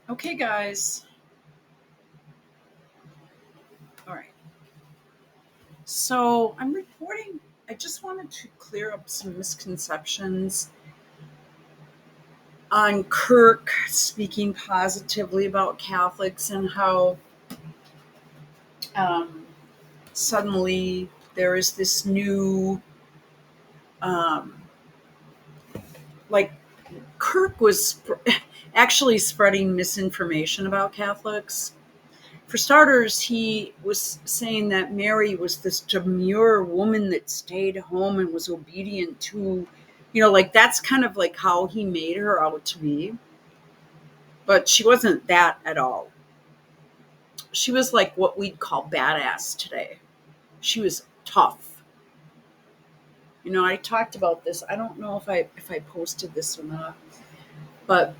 Okay, guys. All right. So I'm reporting. I just wanted to clear up some misconceptions on Kirk speaking positively about Catholics and how um, suddenly there is this new, um, like, Kirk was actually spreading misinformation about Catholics. For starters, he was saying that Mary was this demure woman that stayed home and was obedient to, like that's kind of like how he made her out to be. But she wasn't that at all. She was like what we'd call badass today. She was tough. I talked about this. I don't know if I posted this or not, but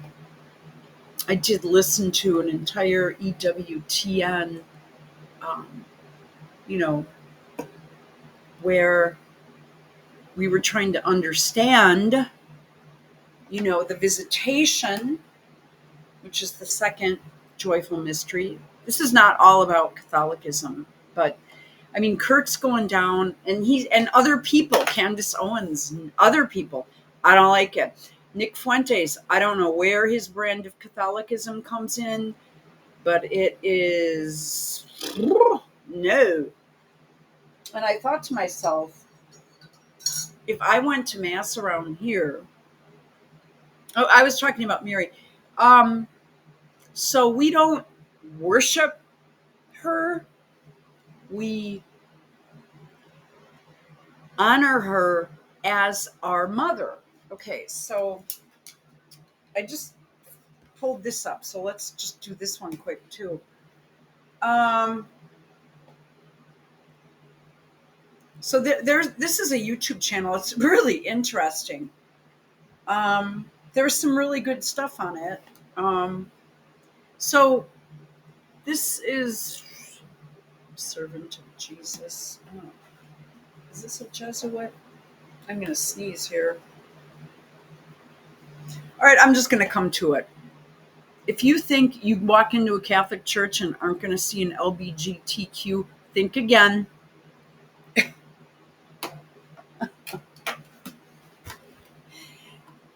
I did listen to an entire EWTN, um, you know, where we were trying to understand, the visitation, which is the second joyful mystery. This is not all about Catholicism, but I mean, Kirk's going down, and other people, Candace Owens and other people. I don't like it. Nick Fuentes, I don't know where his brand of Catholicism comes in, but it is no. And I thought to myself, if I went to mass around here, oh, I was talking about Mary. Um, so we don't worship her. We honor her as our mother. Okay, so I just pulled this up. So let's just do this one quick too. Um, so there's this is a YouTube channel. It's really interesting. There's some really good stuff on it. Um, so this is Servant of Jesus. Oh, is this a Jesuit? I'm gonna sneeze here. All right, I'm just gonna come to it. If you think you walk into a Catholic church and aren't going to see an LBGTQ, think again.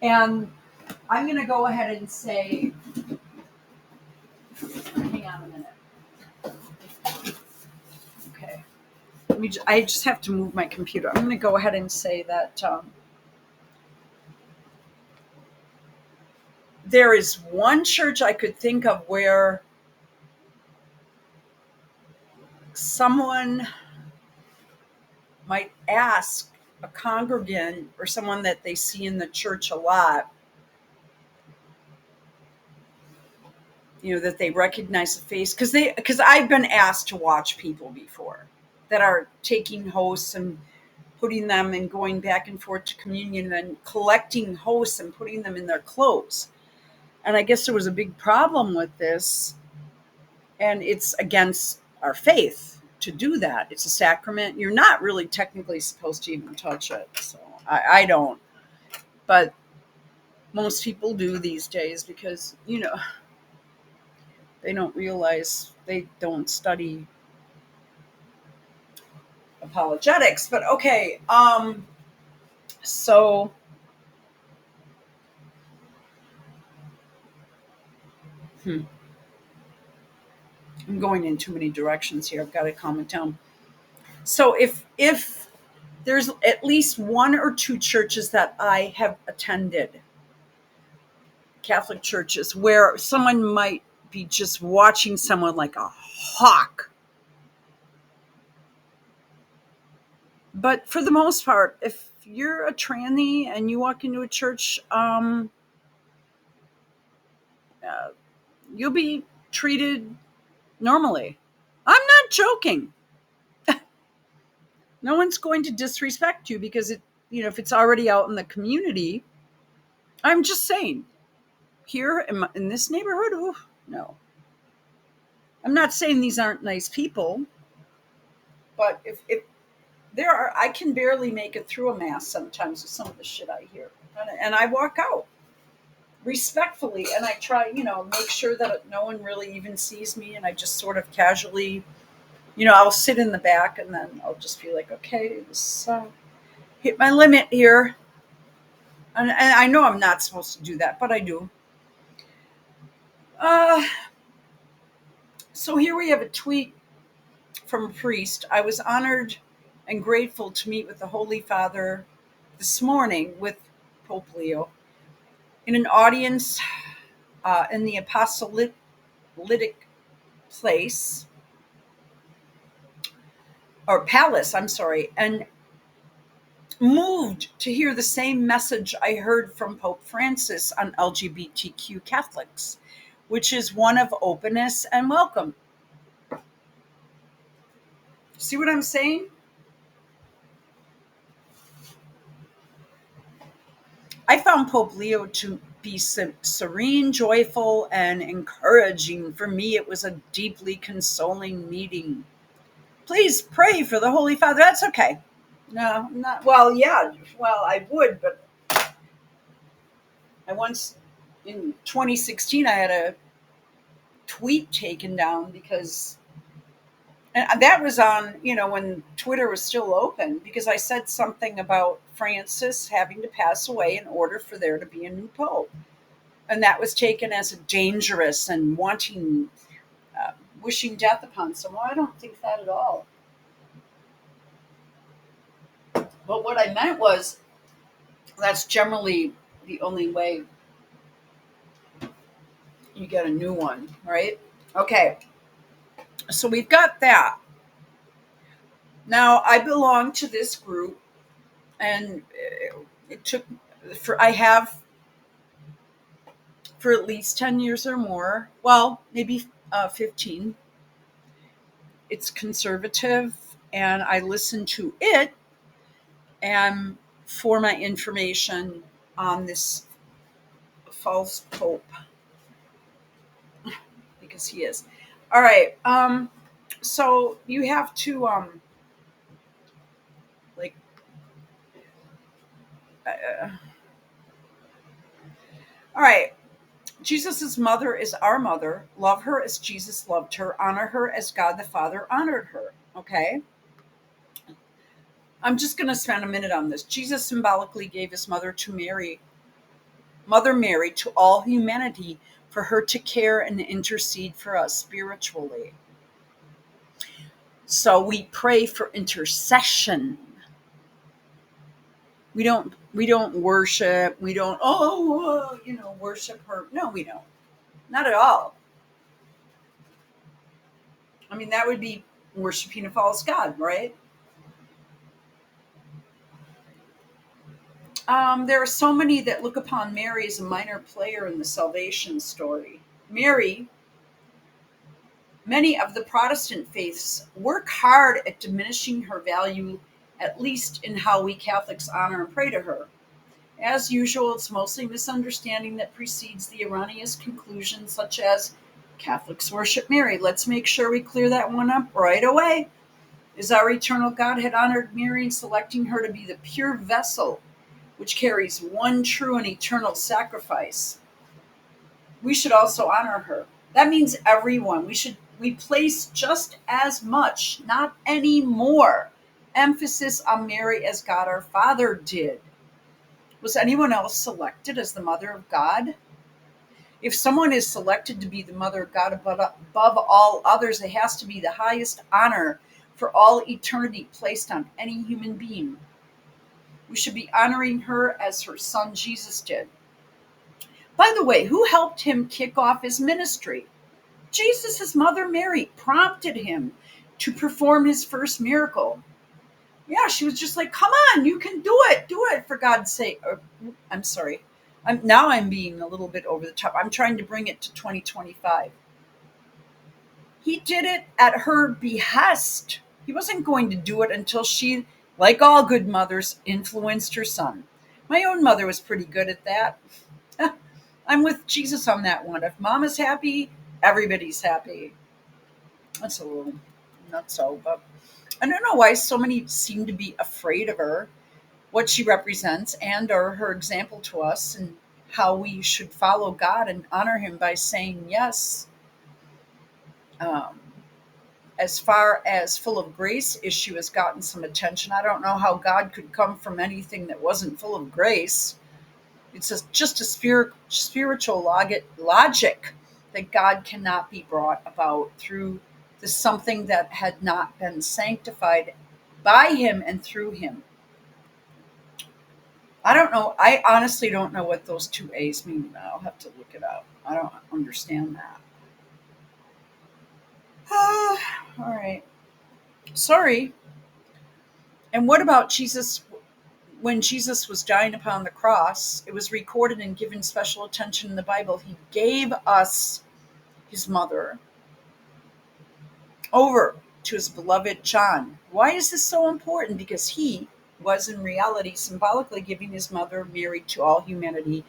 And I'm going to go ahead and say, hang on a minute. Okay. I just have to move my computer. I'm going to go ahead and say that there is one church I could think of where someone might ask a congregant or someone that they see in the church a lot, that they recognize the face, because I've been asked to watch people before that are taking hosts and putting them and going back and forth to communion and collecting hosts and putting them in their clothes. And I guess there was a big problem with this, and it's against our faith to do that. It's a sacrament. You're not really technically supposed to even touch it. So I don't. But most people do these days because, they don't realize, they don't study apologetics. But okay, so hmm, I'm going in too many directions here. I've got to calm it down. So if there's at least one or two churches that I have attended, Catholic churches, where someone might be just watching someone like a hawk. But for the most part, if you're a tranny and you walk into a church, uh, you'll be treated normally. I'm not joking. No one's going to disrespect you because if it's already out in the community. I'm just saying, here in this neighborhood, oh, no. I'm not saying these aren't nice people, but if there are, I can barely make it through a mass sometimes with some of the shit I hear, and I walk out. respectfully, and I try, make sure that no one really even sees me, and I just sort of casually, I'll sit in the back, and then I'll just be like, okay, this hit my limit here, and I know I'm not supposed to do that, but I do. Uh, so here we have a tweet from a priest. I was honored and grateful to meet with the Holy Father this morning with Pope Leo in an audience in the apostolic place or palace, I'm sorry, and moved to hear the same message I heard from Pope Francis on LGBTQ Catholics, which is one of openness and welcome. See what I'm saying? I found Pope Leo to be serene, joyful, and encouraging. For me, it was a deeply consoling meeting. Please pray for the Holy Father. That's okay. No, not well. Yeah, well, I would, but I once in 2016 I had a tweet taken down because, and that was on, when Twitter was still open, because I said something about Francis having to pass away in order for there to be a new pope, and that was taken as a dangerous and wanting, uh, wishing death upon someone. I don't think that at all. But what I meant was that's generally the only way you get a new one, right? Okay, so we've got that. Now I belong to this group, and it took I have for at least 10 years or more. Well, maybe 15. It's conservative, and I listen to it and for my information on this false pope, because he is. All right. So you have to like uh, all right. Jesus's mother is our mother. Love her as Jesus loved her. Honor her as God the Father honored her. Okay. I'm just going to spend a minute on this. Jesus symbolically gave his mother to Mary, Mother Mary, to all humanity for her to care and intercede for us spiritually. So we pray for intercession. We don't worship. We don't worship her. No, we don't. Not at all. I mean, that would be worshiping a false god, right? There are so many that look upon Mary as a minor player in the salvation story. Many of the Protestant faiths work hard at diminishing her value, at least in how we Catholics honor and pray to her. As usual, it's mostly misunderstanding that precedes the erroneous conclusions, such as Catholics worship Mary. Let's make sure we clear that one up right away. Is our eternal God had honored Mary in selecting her to be the pure vessel which carries one true and eternal sacrifice. We should also honor her. That means everyone. We place just as much, not any more, emphasis on Mary as God our Father did. Was anyone else selected as the mother of God? If someone is selected to be the mother of God above all others, it has to be the highest honor for all eternity placed on any human being. We should be honoring her as her son Jesus did. By the way, who helped him kick off his ministry? Jesus' mother Mary prompted him to perform his first miracle. Yeah, she was just like, come on, you can do it for God's sake. I'm sorry. I'm being a little bit over the top. I'm trying to bring it to 2025. He did it at her behest. He wasn't going to do it until she, like all good mothers, influenced her son. My own mother was pretty good at that. I'm with Jesus on that one. If mama's happy, everybody's happy. That's a little not so, but I don't know why so many seem to be afraid of her, what she represents, and or her example to us. And how we should follow God and honor Him by saying yes. Um, as far as full of grace issue has gotten some attention, I don't know how God could come from anything that wasn't full of grace. It's just a spiritual logic that God cannot be brought about through something that had not been sanctified by Him and through Him. I don't know. I honestly don't know what those two A's mean. I'll have to look it up. I don't understand that. All right. Sorry. And what about Jesus? When Jesus was dying upon the cross, it was recorded and given special attention in the Bible. He gave us his mother over to his beloved John. Why is this so important? Because he was in reality symbolically giving his mother Mary to all humanity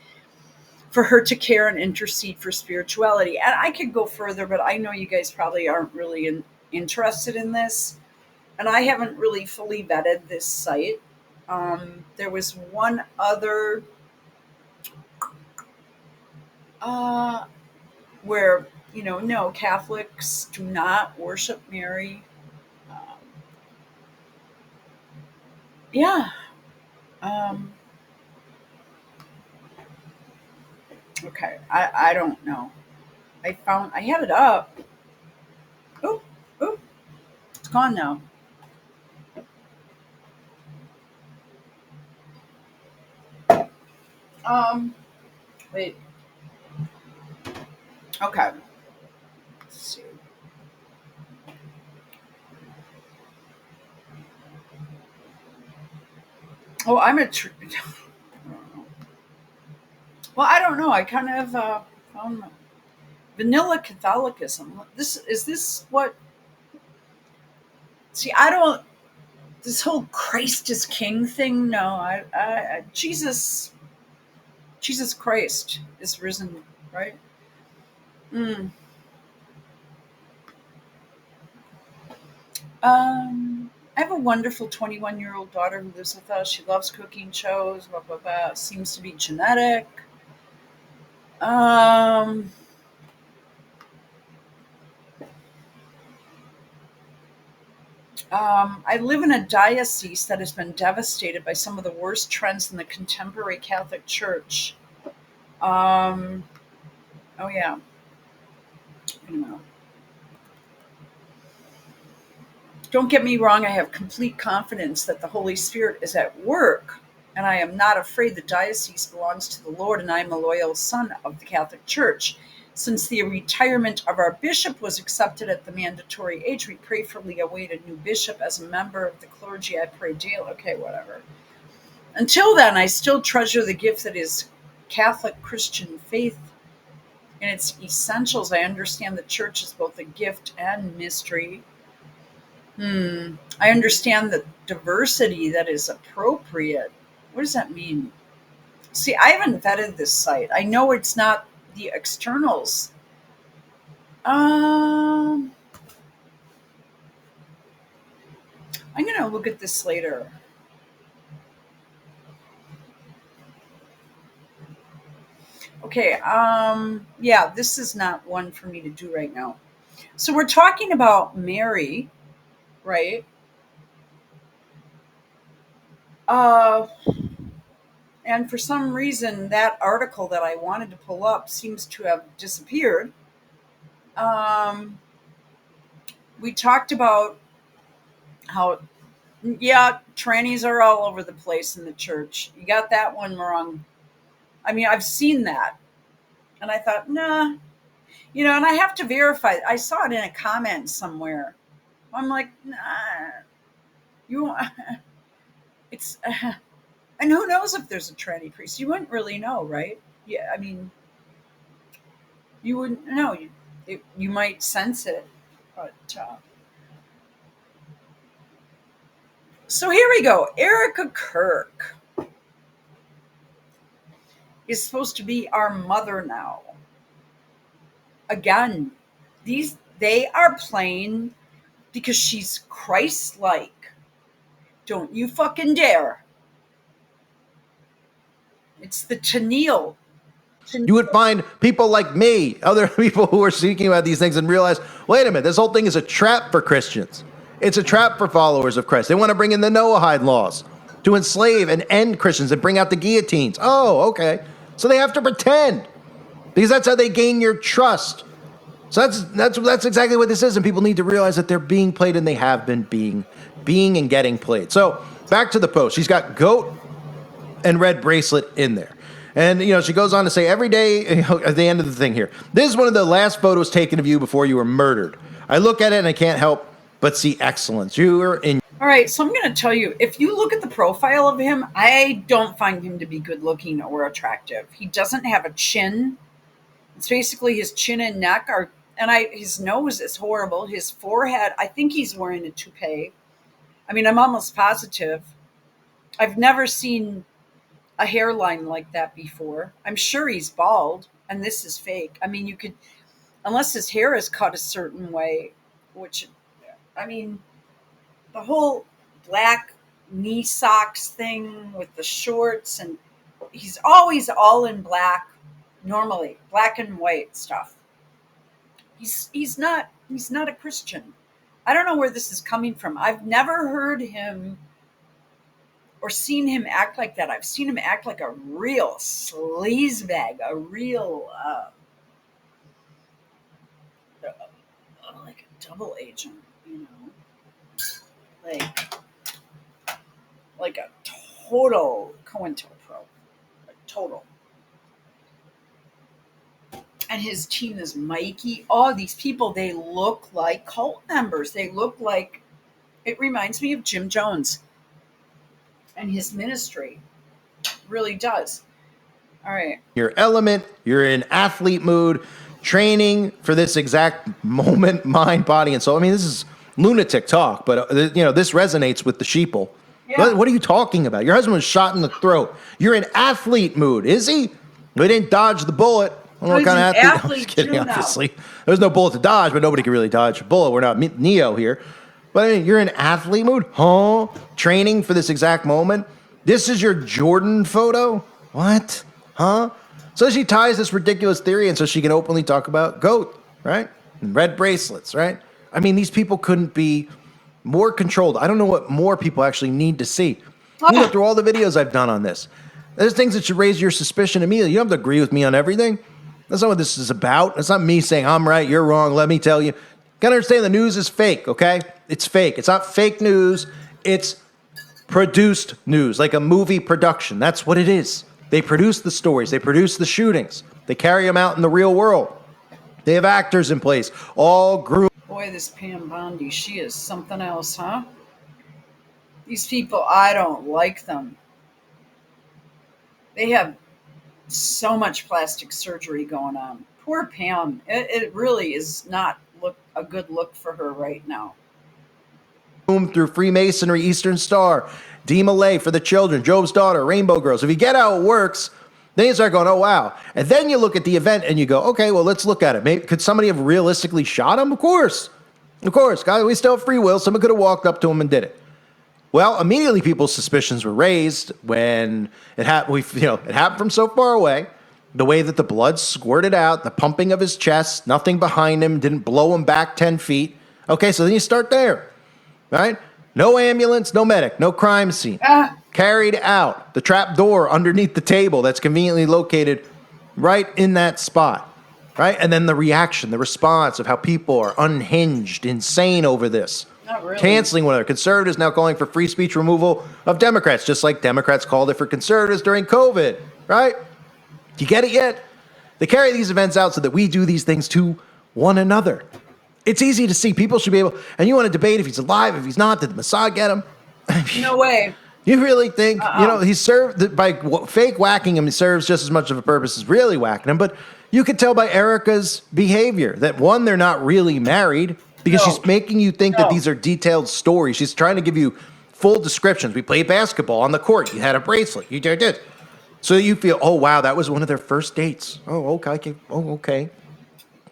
for her to care and intercede for spirituality. And I could go further, but I know you guys probably aren't really interested in this. And I haven't really fully vetted this site. There was one other where, no, Catholics do not worship Mary. Um, yeah. Um, okay. I don't know. I had it up. Oh, oh, it's gone now. Um, Wait. Okay. Let's see. Oh, well, I don't know. I kind of found vanilla Catholicism. This what? See, I don't. This whole Christ is King thing. No, Jesus Christ is risen, right? Mm. I have a wonderful 21-year-old daughter who lives with us. She loves cooking shows. Blah blah blah. Seems to be genetic. Um, I live in a diocese that has been devastated by some of the worst trends in the contemporary Catholic Church. Um, oh yeah, I know. Don't get me wrong, I have complete confidence that the Holy Spirit is at work, and I am not afraid the diocese belongs to the Lord, and I am a loyal son of the Catholic Church. Since the retirement of our bishop was accepted at the mandatory age, we prayerfully await a new bishop. As a member of the clergy, I pray daily. Okay, whatever. Until then, I still treasure the gift that is Catholic Christian faith and its essentials. I understand the church is both a gift and mystery. I understand the diversity that is appropriate. What does that mean? See, I haven't vetted this site. I know it's not the externals. Um, I'm going to look at this later. Okay, yeah, this is not one for me to do right now. So we're talking about Mary, right? Uh, and for some reason, that article that I wanted to pull up seems to have disappeared. Um, we talked about how, yeah, trannies are all over the place in the church. You got that one wrong. I mean, I've seen that. And I thought, nah, and I have to verify. I saw it in a comment somewhere. I'm like, nah, you, it's, and who knows if there's a tranny priest? You wouldn't really know, right? Yeah, I mean, you wouldn't know. You might sense it, but so here we go. Erica Kirk is supposed to be our mother now. Again, they are playing because she's Christ-like. Don't you fucking dare! It's the Tennille. You would find people like me, other people who are speaking about these things and realize, wait a minute, this whole thing is a trap for Christians. It's a trap for followers of Christ. They want to bring in the Noahide laws to enslave and end Christians and bring out the guillotines. Oh, okay. So they have to pretend because that's how they gain your trust. So that's exactly what this is, and people need to realize that they're being played, and they have been being and getting played. So back to the post. She's got goat and red bracelet in there. And, she goes on to say every day, at the end of the thing here, this is one of the last photos taken of you before you were murdered. I look at it and I can't help but see excellence. You are in. All right, so I'm going to tell you, if you look at the profile of him, I don't find him to be good looking or attractive. He doesn't have a chin. It's basically his chin and neck are, and his nose is horrible. His forehead, I think he's wearing a toupee. I mean, I'm almost positive. I've never seen a hairline like that before. I'm sure he's bald, and this is fake. I mean, you could, unless his hair is cut a certain way, which, I mean, the whole black knee socks thing with the shorts, and he's always all in black, normally black and white stuff. He's not a Christian. I don't know where this is coming from. I've never heard him or seen him act like that. I've seen him act like a real sleazebag, a real like a double agent, like a total COINTELPRO, like total. And his team is Mikey. All these people, they look like cult members. They look like, it reminds me of Jim Jones and his ministry. It really does. All right. Your element, you're in athlete mood, training for this exact moment, mind, body, and soul. I mean, this is lunatic talk, but this resonates with the sheeple. Yeah. What are you talking about? Your husband was shot in the throat. You're in athlete mood, is he? We didn't dodge the bullet. I don't know what kind of athlete. I'm just kidding, obviously. There's no bullet to dodge, but nobody can really dodge a bullet. We're not Neo here. But I mean, you're in athlete mood? Huh? Training for this exact moment? This is your Jordan photo? What? Huh? So she ties this ridiculous theory and so she can openly talk about goat, right? And red bracelets, right? I mean, these people couldn't be more controlled. I don't know what more people actually need to see. You go through all the videos I've done on this. There's things that should raise your suspicion immediately. You don't have to agree with me on everything. That's not what this is about. It's not me saying, I'm right, you're wrong, let me tell you. Gotta understand the news is fake, okay? It's fake. It's not fake news. It's produced news, like a movie production. That's what it is. They produce the stories. They produce the shootings. They carry them out in the real world. They have actors in place, all groomed. Boy, this Pam Bondi, she is something else, huh? These people, I don't like them. They have so much plastic surgery going on. Poor Pam. It really is not a good look for her right now. Through Freemasonry, Eastern Star, D. Malay for the children, Job's Daughter, Rainbow Girls. If you get how it works, then you start going, oh, wow. And then you look at the event and you go, okay, well, let's look at it. Maybe, could somebody have realistically shot him? Of course. Of course. Guys, we still have free will. Someone could have walked up to him and did it. Well, immediately people's suspicions were raised when it happened. It happened from so far away. The way that the blood squirted out, the pumping of his chest, nothing behind him, didn't blow him back 10 feet. Okay, so then you start there, right? No ambulance, no medic, no crime scene. Carried out. The trap door underneath the table that's conveniently located right in that spot, right? And then the reaction, the response of how people are unhinged, insane over this. Not really. Canceling one another. Conservatives now calling for free speech removal of Democrats, just like Democrats called it for conservatives during COVID, right? You get it yet? They carry these events out so that we do these things to one another. It's easy to see. People should be able, and you want to debate if he's alive, if he's not, did the Mossad get him? No way. You really think, he's served, by fake whacking him, he serves just as much of a purpose as really whacking him, but you could tell by Erica's behavior that, one, they're not really married, because she's making you think that these are detailed stories. She's trying to give you full descriptions. We played basketball on the court. You had a bracelet. You did it. So you feel, oh, wow, that was one of their first dates. Oh, okay. Oh, okay.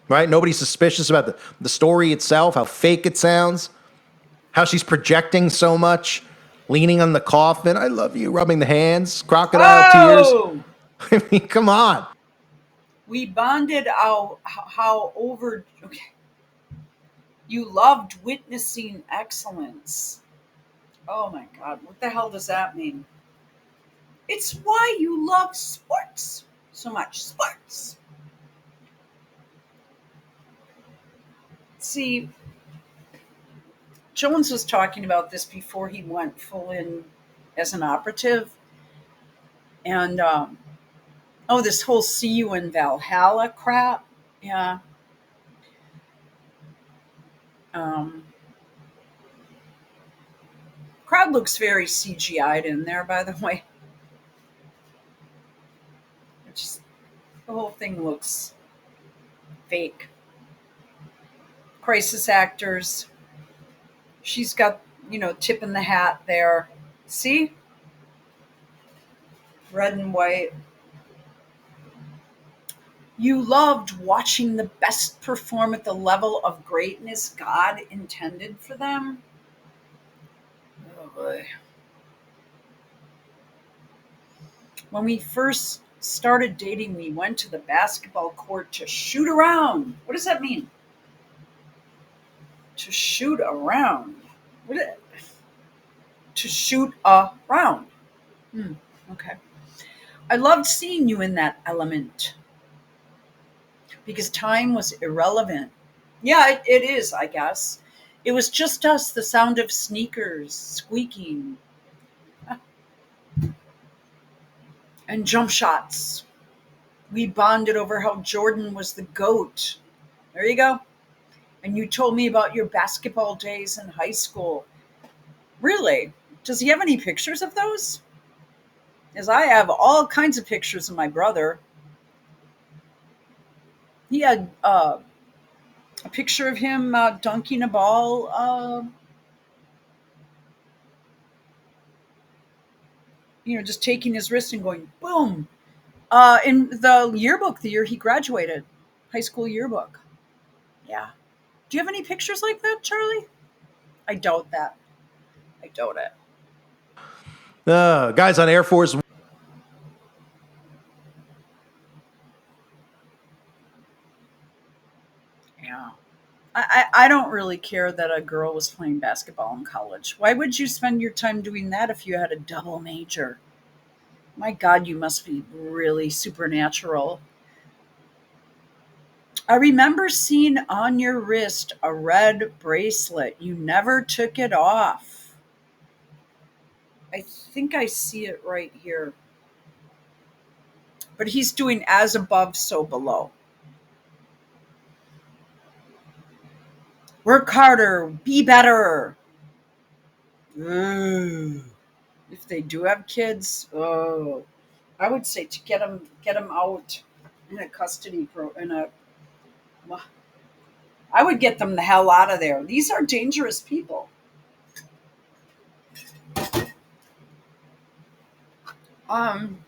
Right? Nobody's suspicious about the story itself, how fake it sounds, how she's projecting so much, leaning on the coffin. I love you, rubbing the hands, crocodile tears. I mean, come on. We bonded how over. Okay. You loved witnessing excellence. Oh my God, what the hell does that mean? It's why you love sports so much. Sports. See, Jones was talking about this before he went full in as an operative. And, oh, this whole see you in Valhalla crap. Yeah. Um, Crowd looks very CGI'd in there, by the way. It's just, the whole thing looks fake. Crisis actors. She's got, tip in the hat there. See? Red and white. You loved watching the best perform at the level of greatness God intended for them. Oh boy. When we first started dating, we went to the basketball court to shoot around. What does that mean? To shoot around. What? To shoot around. Okay. I loved seeing you in that element because time was irrelevant. Yeah, it is, I guess. It was just us, the sound of sneakers squeaking and jump shots. We bonded over how Jordan was the GOAT. There you go. And you told me about your basketball days in high school. Really? Does he have any pictures of those? As I have all kinds of pictures of my brother. He had a picture of him dunking a ball, just taking his wrist and going boom. In the yearbook, the year he graduated, high school yearbook. Yeah. Do you have any pictures like that, Charlie? I doubt that. I doubt it. Guys on Air Force. Yeah. I don't really care that a girl was playing basketball in college. Why would you spend your time doing that if you had a double major? My God, you must be really supernatural. I remember seeing on your wrist a red bracelet. You never took it off. I think I see it right here. But he's doing as above, so below. Work harder, be better. Ooh. If they do have kids, oh, I would say to get them out in a custody well, I would get them the hell out of there. These are dangerous people. Um,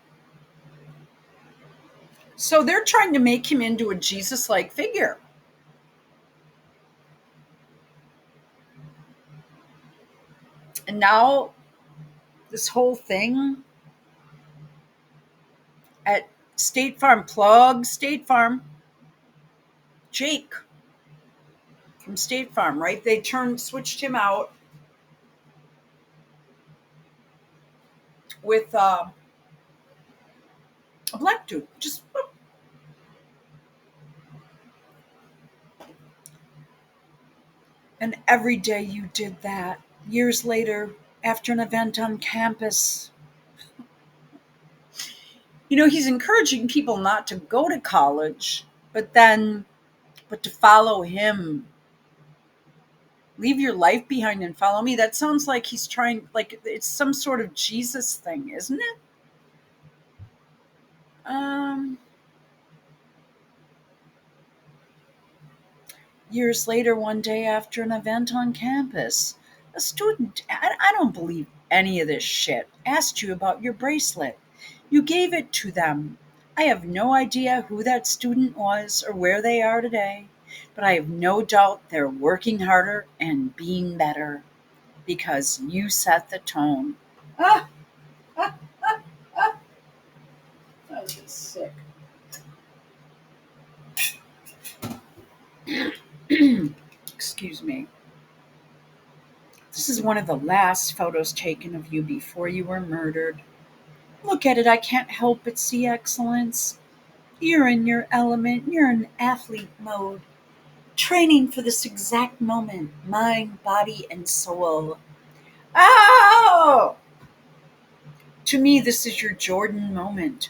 so they're trying to make him into a Jesus-like figure. And now this whole thing at State Farm, plug State Farm, Jake from State Farm, right? They switched him out with a black dude. Just whoop. And every day you did that. Years later, after an event on campus, he's encouraging people not to go to college, but to follow him. Leave your life behind and follow me. That sounds like he's trying, like it's some sort of Jesus thing, isn't it? Um, Years later, one day after an event on campus, a student, I don't believe any of this shit, asked you about your bracelet. You gave it to them. I have no idea who that student was or where they are today, but I have no doubt they're working harder and being better because you set the tone. Ah, ah, ah, ah. That was just sick. Excuse me. This is one of the last photos taken of you before you were murdered. Look at it, I can't help but see excellence. You're in your element, you're in athlete mode, training for this exact moment, mind, body, and soul. Oh! To me, this is your Jordan moment,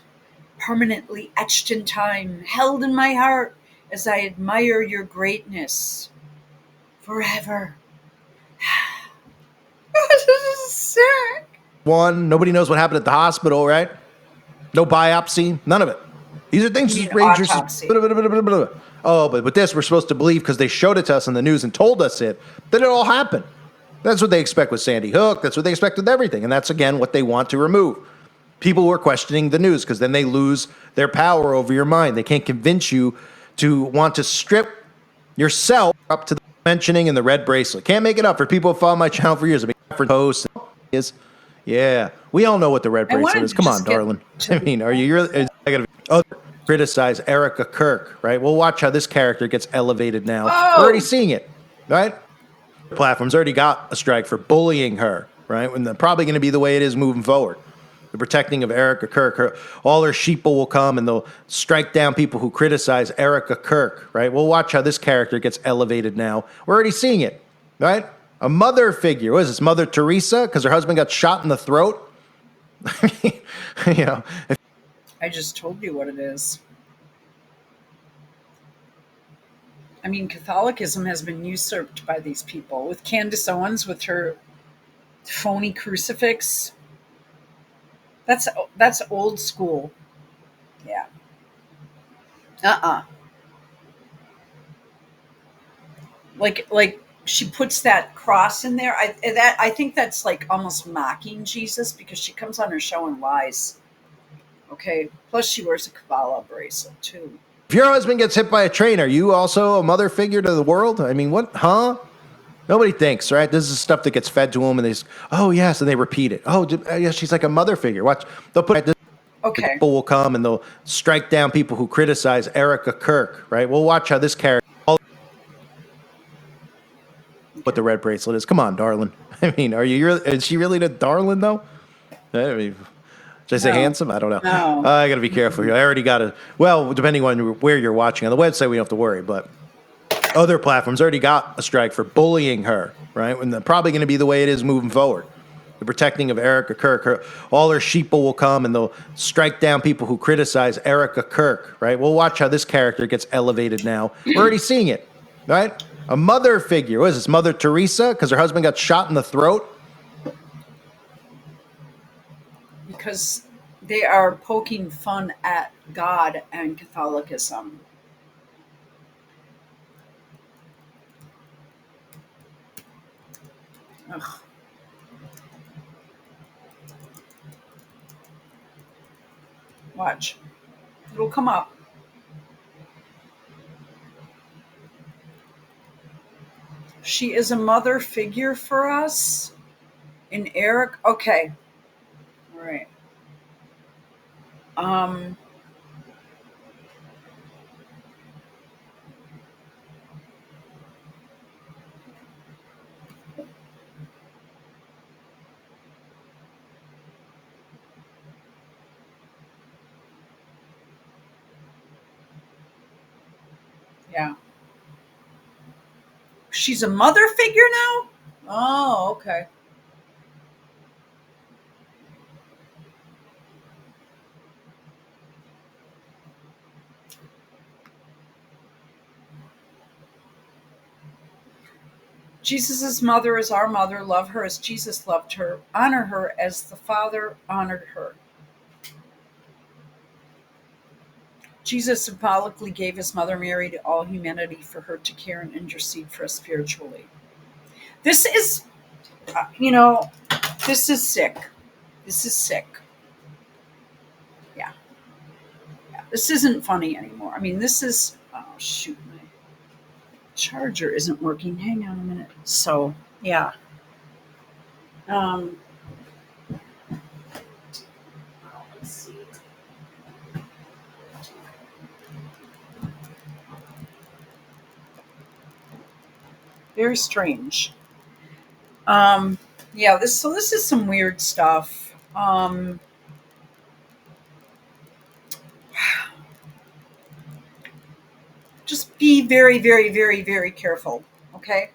permanently etched in time, held in my heart as I admire your greatness. Forever. This is sick. One, nobody knows what happened at the hospital, right? No biopsy, none of it. These are things You just mean rangers. autopsy? Oh, but with this, we're supposed to believe because they showed it to us in the news and told us it, that it all happened. That's what they expect with Sandy Hook. That's what they expect with everything. And that's, again, what they want to remove. People who are questioning the news because then they lose their power over your mind. They can't convince you to want to strip yourself up to the mentioning and the red bracelet. Can't make it up for people who follow my channel for years. I mean, different hosts is, yeah, we all know what the red I bracelet wanted is. to Come on, just get darling. to I the mean, are you really? I gotta criticize Erica Kirk, right? We'll watch how this character gets elevated now. We're already Oh, seeing it, right? Platforms already got a strike for bullying her, right? And probably going to be the way it is moving forward. The protecting of Erica Kirk, all her sheeple will come and they'll strike down people who criticize Erica Kirk, right? We'll watch how this character gets elevated now. We're already seeing it, right? A mother figure. What is this, Mother Teresa? Because her husband got shot in the throat? you know, I just told you what it is. I mean, Catholicism has been usurped by these people. With Candace Owens, with her phony crucifix, that's old school. Yeah. Uh-uh. Like she puts that cross in there. I think that's like almost mocking Jesus because she comes on her show and lies. Okay. Plus, she wears a Kabbalah bracelet too. if your husband gets hit by a train, are you also a mother figure to the world? I mean, what, huh? Nobody thinks, right? This is stuff that gets fed to them, and they just, oh yes, and they repeat it. Oh yeah, she's like a mother figure. Watch, they'll put this. Okay. People will come and they'll strike down people who criticize Erica Kirk, right? We'll watch how this character, what the red bracelet is. Come on, darling. I mean, are you? Is she really the darling though? I mean, should I say No. handsome? I don't know. No. I got to be careful here. I already got to. Well, depending on where you're watching on the website, we don't have to worry, but other platforms already got a strike for bullying her, right? And they're probably going to be the way it is moving forward. The protecting of Erica Kirk, all her sheeple will come and they'll strike down people who criticize Erica Kirk, right? We'll watch how this character gets elevated now. We're already seeing it, right? A mother figure. What is this, Mother Teresa? Because her husband got shot in the throat? Because they are poking fun at God and Catholicism. Ugh. Watch. It'll come up. She is a mother figure for us. In Eric. Okay. All right. Um, yeah. She's a mother figure now? Oh, okay. Jesus' mother is our mother. Love her as Jesus loved her. Honor her as the Father honored her. Jesus symbolically gave his mother Mary to all humanity for her to care and intercede for us spiritually. This is, you know, this is sick. This is sick. Yeah. Yeah. This isn't funny anymore. I mean, this is, oh, shoot. My charger isn't working. Hang on a minute. So, yeah. Um, let's see. Very strange. Um, yeah, this is some weird stuff. Just be very, very, very, very careful. Okay.